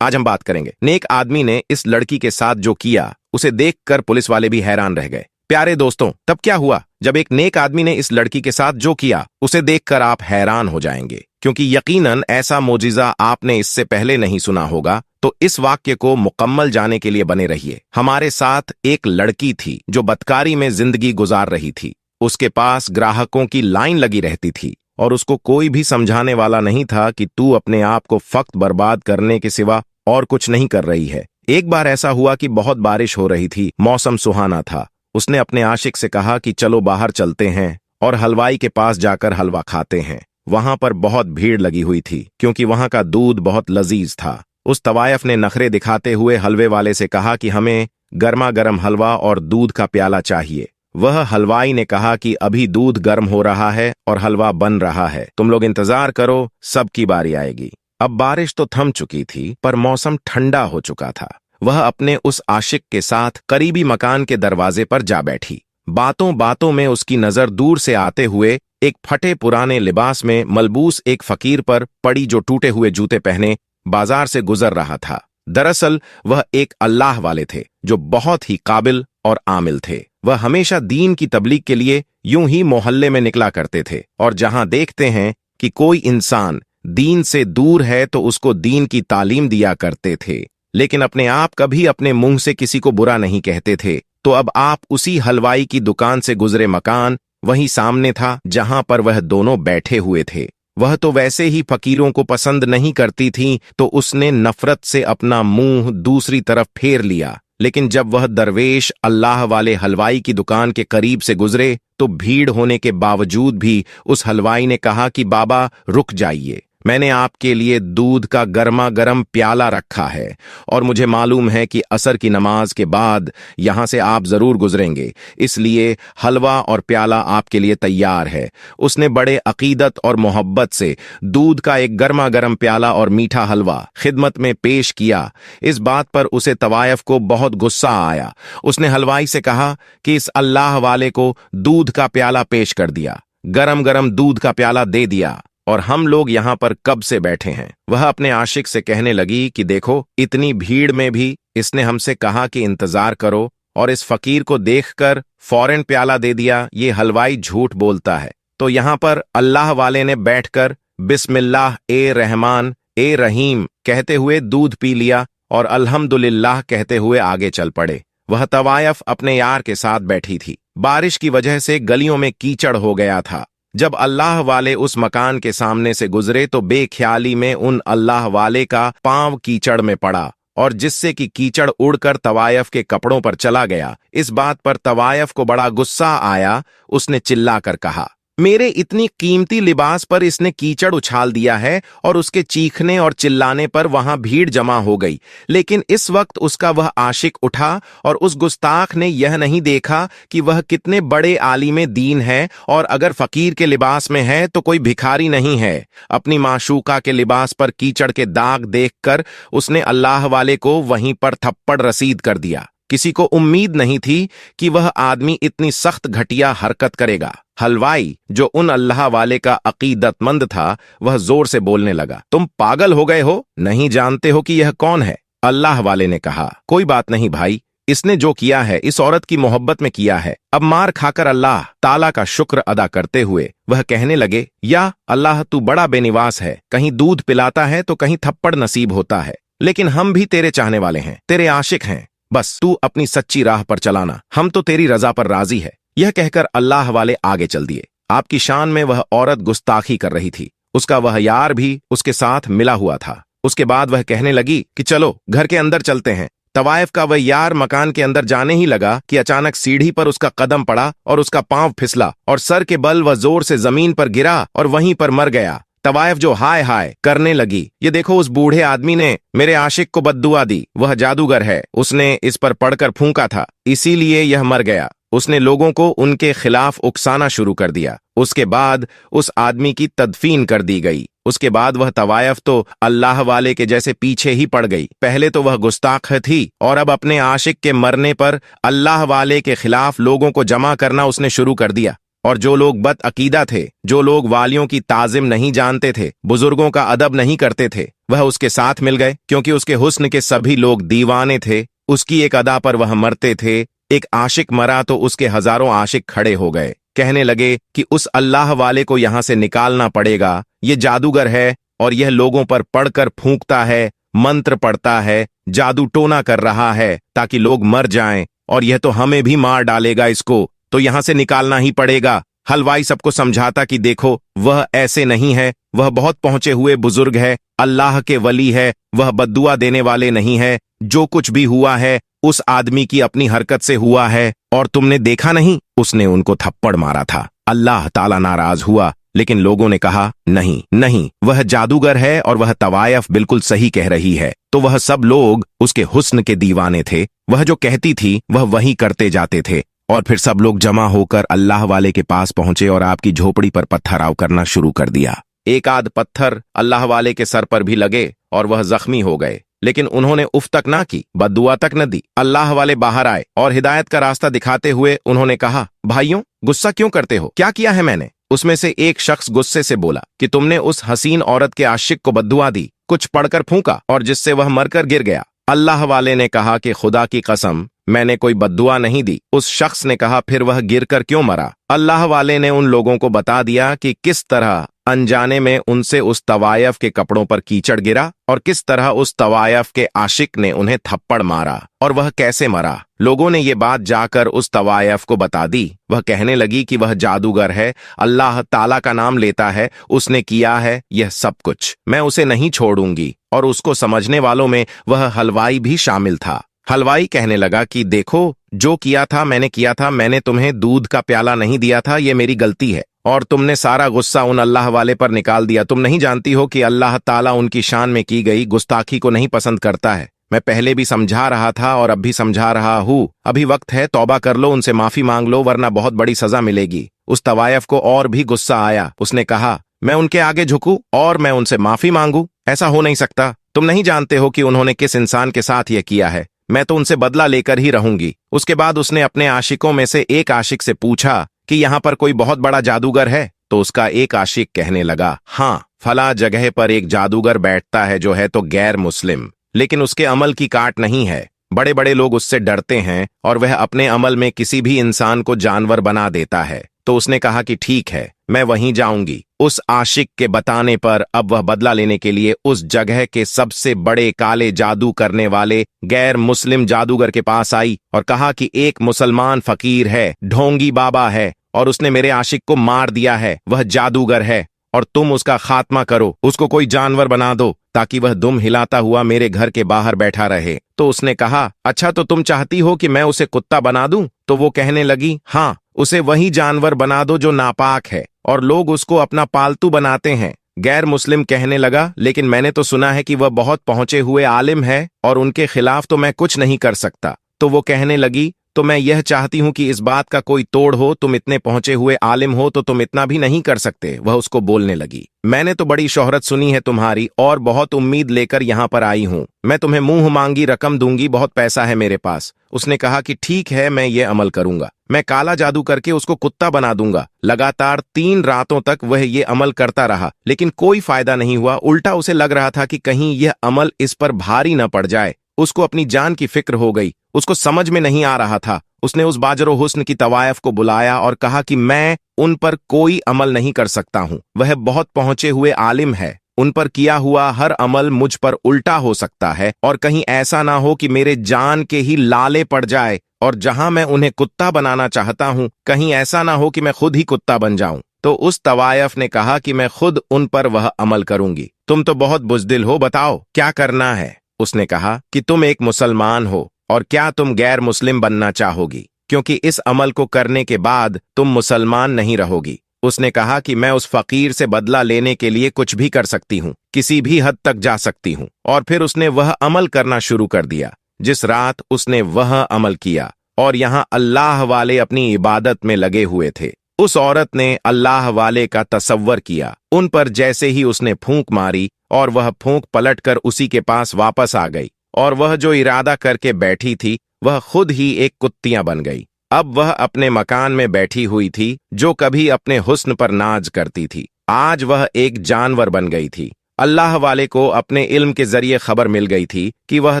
आज हम बात करेंगे नेक आदमी ने इस लड़की के साथ जो किया उसे देखकर पुलिस वाले भी हैरान रह गए। प्यारे दोस्तों, तब क्या हुआ जब एक नेक आदमी ने इस लड़की के साथ जो किया उसे देखकर आप हैरान हो जाएंगे, क्योंकि यकीनन ऐसा मोजिजा आपने इससे पहले नहीं सुना होगा। तो इस वाक्य को मुकम्मल जाने के लिए बने रहिए। हमारे साथ एक लड़की थी जो बदकारी में जिंदगी गुजार रही थी। उसके पास ग्राहकों की लाइन लगी रहती थी और उसको कोई भी समझाने वाला नहीं था कि तू अपने आप को फक्त बर्बाद करने के सिवा और कुछ नहीं कर रही है। एक बार ऐसा हुआ कि बहुत बारिश हो रही थी, मौसम सुहाना था। उसने अपने आशिक से कहा कि चलो बाहर चलते हैं और हलवाई के पास जाकर हलवा खाते हैं। वहां पर बहुत भीड़ लगी हुई थी क्योंकि वहां का दूध बहुत लजीज था। उस तवायफ ने नखरे दिखाते हुए हलवे वाले से कहा कि हमें गर्मा गर्म हलवा और दूध का प्याला चाहिए। वह हलवाई ने कहा कि अभी दूध गर्म हो रहा है और हलवा बन रहा है, तुम लोग इंतजार करो, सबकी बारी आएगी। अब बारिश तो थम चुकी थी पर मौसम ठंडा हो चुका था। वह अपने उस आशिक के साथ करीबी मकान के दरवाजे पर जा बैठी। बातों बातों में उसकी नजर दूर से आते हुए एक फटे पुराने लिबास में मलबूस एक फकीर पर पड़ी जो टूटे हुए जूते पहने बाजार से गुजर रहा था। दरअसल वह एक अल्लाह वाले थे जो बहुत ही काबिल और आमिल थे। वह हमेशा दीन की तबलीग के लिए यूं ही मोहल्ले में निकला करते थे और जहां देखते हैं कि कोई इंसान दीन से दूर है तो उसको दीन की तालीम दिया करते थे, लेकिन अपने आप कभी अपने मुंह से किसी को बुरा नहीं कहते थे। तो अब आप उसी हलवाई की दुकान से गुजरे मकान वहीं सामने था जहां पर वह दोनों बैठे हुए थे। वह तो वैसे ही फकीरों को पसंद नहीं करती थीं, तो उसने नफरत से अपना मुंह दूसरी तरफ फेर लिया। लेकिन जब वह दरवेश अल्लाह वाले हलवाई की दुकान के करीब से गुजरे तो भीड़ होने के बावजूद भी उस हलवाई ने कहा कि बाबा रुक जाइए, मैंने आपके लिए दूध का गर्मा गर्म प्याला रखा है और मुझे मालूम है कि असर की नमाज के बाद यहां से आप जरूर गुजरेंगे, इसलिए हलवा और प्याला आपके लिए तैयार है। उसने बड़े अकीदत और मोहब्बत से दूध का एक गर्मा गर्म प्याला और मीठा हलवा खिदमत में पेश किया। इस बात पर उसे तवायफ को बहुत गुस्सा आया। उसने हलवाई से कहा कि इस अल्लाह वाले को दूध का प्याला पेश कर दिया, गरम गरम दूध का प्याला दे दिया और हम लोग यहां पर कब से बैठे हैं। वह अपने आशिक से कहने लगी कि देखो, इतनी भीड़ में भी इसने हमसे कहा कि इंतजार करो और इस फकीर को देखकर फौरन प्याला दे दिया। ये हलवाई झूठ बोलता है। तो यहां पर अल्लाह वाले ने बैठकर बिस्मिल्लाह ए रहमान ए रहीम कहते हुए दूध पी लिया और अल्हम्दुलिल्लाह कहते हुए आगे चल पड़े। वह तवायफ अपने यार के साथ बैठी थी। बारिश की वजह से गलियों में कीचड़ हो गया था। जब अल्लाह वाले उस मकान के सामने से गुजरे तो बेख्याली में उन अल्लाह वाले का पांव कीचड़ में पड़ा और जिससे कि कीचड़ उड़कर तवायफ के कपड़ों पर चला गया। इस बात पर तवायफ को बड़ा गुस्सा आया। उसने चिल्लाकर कहा, मेरे इतनी कीमती लिबास पर इसने कीचड़ उछाल दिया है और उसके चीखने और चिल्लाने पर वहां भीड़ जमा हो गई। लेकिन इस वक्त उसका वह आशिक उठा और उस गुस्ताख ने यह नहीं देखा कि वह कितने बड़े आलिम दीन है और अगर फकीर के लिबास में है तो कोई भिखारी नहीं है। अपनी माशूका के लिबास पर कीचड़ के दाग देखकर उसने अल्लाह वाले को वहीं पर थप्पड़ रसीद कर दिया। किसी को उम्मीद नहीं थी कि वह आदमी इतनी सख्त घटिया हरकत करेगा। हलवाई, जो उन अल्लाह वाले का अकीदतमंद था, वह जोर से बोलने लगा, तुम पागल हो गए हो? नहीं जानते हो कि यह कौन है? अल्लाह वाले ने कहा, कोई बात नहीं भाई, इसने जो किया है इस औरत की मोहब्बत में किया है। अब मार खाकर अल्लाह ताला का शुक्र अदा करते हुए वह कहने लगे, या अल्लाह तू बड़ा बेनिवास है, कहीं दूध पिलाता है तो कहीं थप्पड़ नसीब होता है। लेकिन हम भी तेरे चाहने वाले हैं, तेरे आशिक हैं, बस तू अपनी सच्ची राह पर चलाना, हम तो तेरी रजा पर राजी है। यह कहकर अल्लाह वाले आगे चल दिए। आपकी शान में वह औरत गुस्ताखी कर रही थी। उसका वह यार भी उसके साथ मिला हुआ था। उसके बाद वह कहने लगी कि चलो घर के अंदर चलते हैं। तवायफ का वह यार मकान के अंदर जाने ही लगा कि अचानक सीढ़ी पर उसका कदम पड़ा और उसका पांव फिसला और सर के बल वह जोर से जमीन पर गिरा और वहीं पर मर गया। तवायफ जो हाय हाय करने लगी, ये देखो उस बूढ़े आदमी ने मेरे आशिक को बद्दुआ दी, वह जादूगर है, उसने इस पर पड़कर फूंका था, इसीलिए यह मर गया। उसने लोगों को उनके खिलाफ उकसाना शुरू कर दिया। उसके बाद उस आदमी की तदफीन कर दी गई। उसके बाद वह तवायफ तो अल्लाह वाले के जैसे पीछे ही पड़ गई। पहले तो वह गुस्ताख थी और अब अपने आशिक के मरने पर अल्लाह वाले के खिलाफ लोगों को जमा करना उसने शुरू कर दिया। और जो लोग बदअकीदा थे, जो लोग वालियों की ताजिम नहीं जानते थे, बुजुर्गों का अदब नहीं करते थे, वह उसके साथ मिल गए, क्योंकि उसके हुस्न के सभी लोग दीवाने थे। उसकी एक अदा पर वह मरते थे। एक आशिक मरा तो उसके हजारों आशिक खड़े हो गए, कहने लगे कि उस अल्लाह वाले को यहां से निकालना पड़ेगा। ये जादूगर है और यह लोगों पर पढ़कर फूंकता है, मंत्र पढ़ता है, जादू टोना कर रहा है ताकि लोग मर जाएं, और यह तो हमें भी मार डालेगा। इसको तो यहां से निकालना ही पड़ेगा। हलवाई सबको समझाता कि देखो, वह ऐसे नहीं है, वह बहुत पहुंचे हुए बुजुर्ग है, अल्लाह के वली है, वह बद्दुआ देने वाले नहीं है। जो कुछ भी हुआ है उस आदमी की अपनी हरकत से हुआ है, और तुमने देखा नहीं, उसने उनको थप्पड़ मारा था। अल्लाह ताला नाराज हुआ, लेकिन लोगों ने कहा नहीं नहीं, वह जादूगर है और वह तवायफ बिल्कुल सही कह रही है। तो वह सब लोग उसके हुस्न के दीवाने थे। वह जो कहती थी वह वही करते जाते थे। और फिर सब लोग जमा होकर अल्लाह वाले के पास पहुंचे और आपकी झोपड़ी पर पत्थराव करना शुरू कर दिया। एक आध पत्थर अल्लाह वाले के सर पर भी लगे और वह जख्मी हो गए, लेकिन उन्होंने उफ तक ना की, बद्दुआ तक न दी। अल्लाह वाले बाहर आए और हिदायत का रास्ता दिखाते हुए उन्होंने कहा, भाइयों, गुस्सा क्यों करते हो? क्या किया है मैंने? उसमें से एक शख्स गुस्से से बोला कि तुमने उस हसीन औरत के आशिक को बद्दुआ दी, कुछ पढ़कर फूंका, और जिससे वह मरकर गिर गया। अल्लाह वाले ने कहा कि खुदा की कसम, मैंने कोई बद्दुआ नहीं दी। उस शख्स ने कहा, फिर वह गिरकर क्यों मरा? अल्लाह वाले ने उन लोगों को बता दिया कि किस तरह अनजाने में उनसे उस तवायफ के कपड़ों पर कीचड़ गिरा और किस तरह उस तवायफ के आशिक ने उन्हें थप्पड़ मारा और वह कैसे मरा। लोगों ने ये बात जाकर उस तवायफ को बता दी। वह कहने लगी कि वह जादूगर है, अल्लाह ताला का नाम लेता है, उसने किया है यह सब कुछ, मैं उसे नहीं छोड़ूंगी। और उसको समझने वालों में वह हलवाई भी शामिल था। हलवाई कहने लगा कि देखो, जो किया था मैंने किया था, मैंने तुम्हें दूध का प्याला नहीं दिया था, ये मेरी गलती है, और तुमने सारा गुस्सा उन अल्लाह वाले पर निकाल दिया। तुम नहीं जानती हो कि अल्लाह ताला उनकी शान में की गई गुस्ताखी को नहीं पसंद करता है। मैं पहले भी समझा रहा था और अब भी समझा रहा हूँ। अभी वक्त है, तौबा कर लो, उनसे माफी मांग लो, वरना बहुत बड़ी सजा मिलेगी। उस तवायफ को और भी गुस्सा आया। उसने कहा, मैं उनके आगे झुकूं और मैं उनसे माफी मांगू? ऐसा हो नहीं सकता। तुम नहीं जानते हो कि उन्होंने किस इंसान के साथ यह किया है। मैं तो उनसे बदला लेकर ही रहूंगी। उसके बाद उसने अपने आशिकों में से एक आशिक से पूछा कि यहाँ पर कोई बहुत बड़ा जादूगर है? तो उसका एक आशिक कहने लगा, हाँ, फला जगह पर एक जादूगर बैठता है जो है तो गैर मुस्लिम, लेकिन उसके अमल की काट नहीं है। बड़े बड़े लोग उससे डरते हैं और वह अपने अमल में किसी भी इंसान को जानवर बना देता है। तो उसने कहा कि ठीक है, मैं वहीं जाऊंगी। उस आशिक के बताने पर अब वह बदला लेने के लिए उस जगह के सबसे बड़े काले जादू करने वाले गैर मुस्लिम जादूगर के पास आई और कहा कि एक मुसलमान फकीर है, ढोंगी बाबा है, और उसने मेरे आशिक को मार दिया है। वह जादूगर है और तुम उसका खात्मा करो, उसको कोई जानवर बना दो ताकि वह दुम हिलाता हुआ मेरे घर के बाहर बैठा रहे। तो उसने कहा, अच्छा, तो तुम चाहती हो कि मैं उसे कुत्ता बना दूं? तो वो कहने लगी, हाँ, उसे वही जानवर बना दो जो नापाक है और लोग उसको अपना पालतू बनाते हैं। गैर मुस्लिम कहने लगा, लेकिन मैंने तो सुना है कि वह बहुत पहुंचे हुए आलिम है और उनके खिलाफ तो मैं कुछ नहीं कर सकता। तो वो कहने लगी, तो मैं यह चाहती हूं कि इस बात का कोई तोड़ हो, तुम इतने पहुंचे हुए आलिम हो तो तुम इतना भी नहीं कर सकते। वह उसको बोलने लगी, मैंने तो बड़ी शोहरत सुनी है तुम्हारी और बहुत उम्मीद लेकर यहाँ पर आई हूँ। मैं तुम्हें मुंह मांगी रकम दूंगी, बहुत पैसा है मेरे पास। उसने कहा कि ठीक है, मैं ये अमल करूंगा, मैं काला जादू करके उसको कुत्ता बना दूंगा। लगातार 3 रातों तक वह ये अमल करता रहा, लेकिन कोई फायदा नहीं हुआ। उल्टा उसे लग रहा था कि कहीं यह अमल इस पर भारी न पड़ जाए। उसको अपनी जान की फिक्र हो गई। उसको समझ में नहीं आ रहा था। उसने उस बाजरो हुस्न की तवायफ को बुलाया और कहा कि मैं उन पर कोई अमल नहीं कर सकता हूं। वह बहुत पहुंचे हुए आलिम है, उन पर किया हुआ हर अमल मुझ पर उल्टा हो सकता है, और कहीं ऐसा ना हो कि मेरे जान के ही लाले पड़ जाए, और जहां मैं उन्हें कुत्ता बनाना चाहता हूं, कहीं ऐसा ना हो कि मैं खुद ही कुत्ता बन जाऊं। तो उस तवायफ ने कहा कि मैं खुद उन पर वह अमल करूंगी। तुम तो बहुत बुज़दिल हो, बताओ क्या करना है? उसने कहा कि तुम एक मुसलमान हो और क्या तुम गैर मुस्लिम बनना चाहोगी, क्योंकि इस अमल को करने के बाद तुम मुसलमान नहीं रहोगी। उसने कहा कि मैं उस फकीर से बदला लेने के लिए कुछ भी कर सकती हूँ, किसी भी हद तक जा सकती हूँ। और फिर उसने वह अमल करना शुरू कर दिया। जिस रात उसने वह अमल किया और यहाँ अल्लाह वाले अपनी इबादत में लगे हुए थे, उस औरत ने अल्लाह वाले का तसव्वर किया। उन पर जैसे ही उसने फूंक मारी और वह फूंक पलटकर उसी के पास वापस आ गई, और वह जो इरादा करके बैठी थी वह खुद ही एक कुत्तियां बन गई। अब वह अपने मकान में बैठी हुई थी, जो कभी अपने हुस्न पर नाज करती थी, आज वह एक जानवर बन गई थी। अल्लाह वाले को अपने इल्म के जरिए खबर मिल गई थी कि वह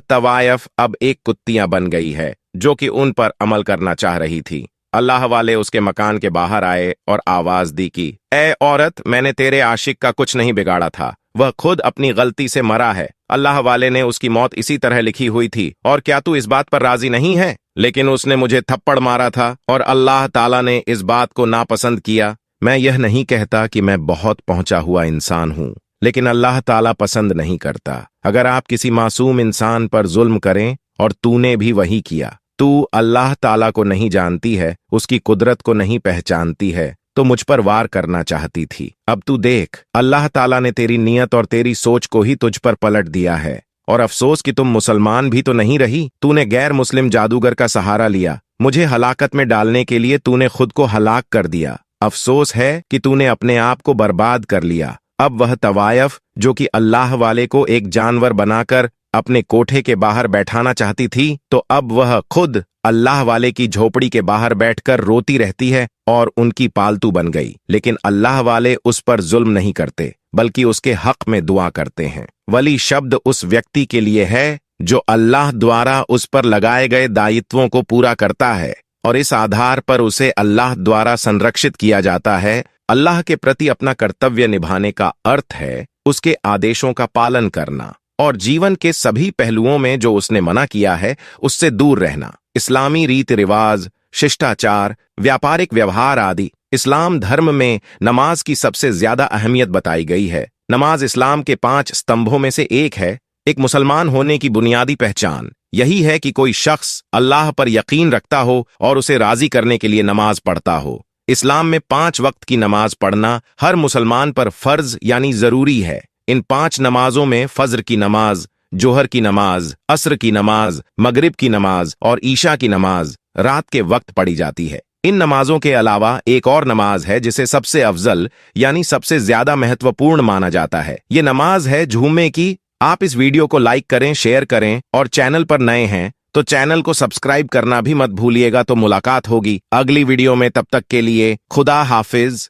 तवायफ अब एक कुत्तियां बन गई है, जो कि उन पर अमल करना चाह रही थी। अल्लाह वाले उसके मकान के बाहर आए और आवाज दी कि ए औरत, मैंने तेरे आशिक का कुछ नहीं बिगाड़ा था, वह खुद अपनी गलती से मरा है। अल्लाह वाले ने उसकी मौत इसी तरह लिखी हुई थी, और क्या तू इस बात पर राजी नहीं है? लेकिन उसने मुझे थप्पड़ मारा था और अल्लाह ताला ने इस बात को नापसंद किया। मैं यह नहीं कहता कि मैं बहुत पहुंचा हुआ इंसान हूं, लेकिन अल्लाह ताला पसंद नहीं करता अगर आप किसी मासूम इंसान पर जुल्म करें, और तूने भी वही किया। तू अल्लाह ताला को नहीं जानती है, उसकी कुदरत को नहीं पहचानती है, तो मुझ पर वार करना चाहती थी। अब तू देख, अल्लाह ताला ने तेरी नीयत और तेरी सोच को ही तुझ पर पलट दिया है। और अफसोस कि तुम मुसलमान भी तो नहीं रही, तूने गैर मुस्लिम जादूगर का सहारा लिया। मुझे हलाकत में डालने के लिए तूने खुद को हलाक कर दिया। अफसोस है कि तूने अपने आप को बर्बाद कर लिया। अब वह तवायफ, जो कि अल्लाह वाले को एक जानवर बनाकर अपने कोठे के बाहर बैठाना चाहती थी, तो अब वह खुद अल्लाह वाले की झोपड़ी के बाहर बैठकर रोती रहती है और उनकी पालतू बन गई। लेकिन अल्लाह वाले उस पर जुल्म नहीं करते, बल्कि उसके हक में दुआ करते हैं। वली शब्द उस व्यक्ति के लिए है जो अल्लाह द्वारा उस पर लगाए गए दायित्वों को पूरा करता है, और इस आधार पर उसे अल्लाह द्वारा संरक्षित किया जाता है। अल्लाह के प्रति अपना कर्तव्य निभाने का अर्थ है उसके आदेशों का पालन करना, और जीवन के सभी पहलुओं में जो उसने मना किया है उससे दूर रहना। इस्लामी रीति रिवाज, शिष्टाचार, व्यापारिक व्यवहार आदि। इस्लाम धर्म में नमाज की सबसे ज्यादा अहमियत बताई गई है। नमाज इस्लाम के 5 स्तंभों में से एक है। एक मुसलमान होने की बुनियादी पहचान यही है कि कोई शख्स अल्लाह पर यकीन रखता हो और उसे राजी करने के लिए नमाज पढ़ता हो। इस्लाम में 5 वक्त की नमाज पढ़ना हर मुसलमान पर फर्ज यानी जरूरी है। इन 5 नमाजों में फज्र की नमाज, जोहर की नमाज, असर की नमाज, मगरिब की नमाज और ईशा की नमाज रात के वक्त पढ़ी जाती है। इन नमाजों के अलावा एक और नमाज है जिसे सबसे अफजल यानी सबसे ज्यादा महत्वपूर्ण माना जाता है। ये नमाज है जुम्मे की। आप इस वीडियो को लाइक करें, शेयर करें, और चैनल पर नए हैं तो चैनल को सब्सक्राइब करना भी मत भूलिएगा। तो मुलाकात होगी अगली वीडियो में, तब तक के लिए खुदा हाफिज।